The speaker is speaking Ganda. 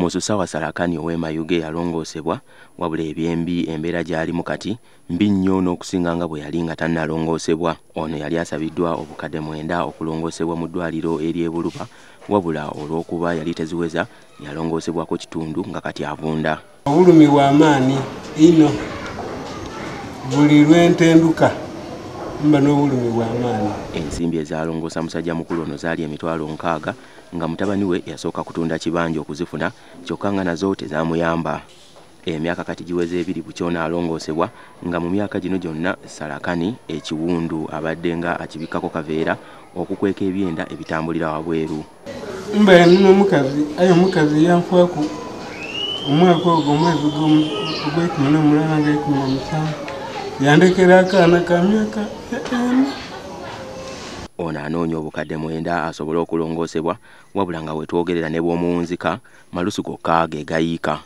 Mususa wa Salakani ow'e Mayuge yalongoosebwa wabula ebyembi embeera gy'alimu kati mbi nnyo n'okusinga nga bwe yali nga tannalongoosebwa. Ono yali asabiddwa obukadde 9 okulongoosebwa mu ddwaliro ery'e Buluba wabula olw'okuba yali teziweza yalongoosebwako kitundu nga kati avunda. Obulumi bw'amaanyi ino buli lwentenduka mba n'obulumi bw'amaanyi. Ensimbi ezalongoosa musajja mukulu ono zaali emitwalo 60 nga mutabani we yasooka kutunda kibanja okuzifuna kyokka nga nazo tezaamuyamba. Emyaka kati giweze 2 bukyona alongoosebwa nga mu myaka gino gyonna Salakani ekiwundu abadde nga akibikkako kaveera okukweka ebyenda ebitambulira wabweru. Mba yanina omukazi aye omukazi yanfaaku omwaka ogwo omwezi gw'Ekumi yandekera akaana ka myaka 5. Ono anoonya obukadde 9 asobole okulongoosebwa wabula nga wetwogerera ne bw'omuwunzika malusu gokka ge gayiika.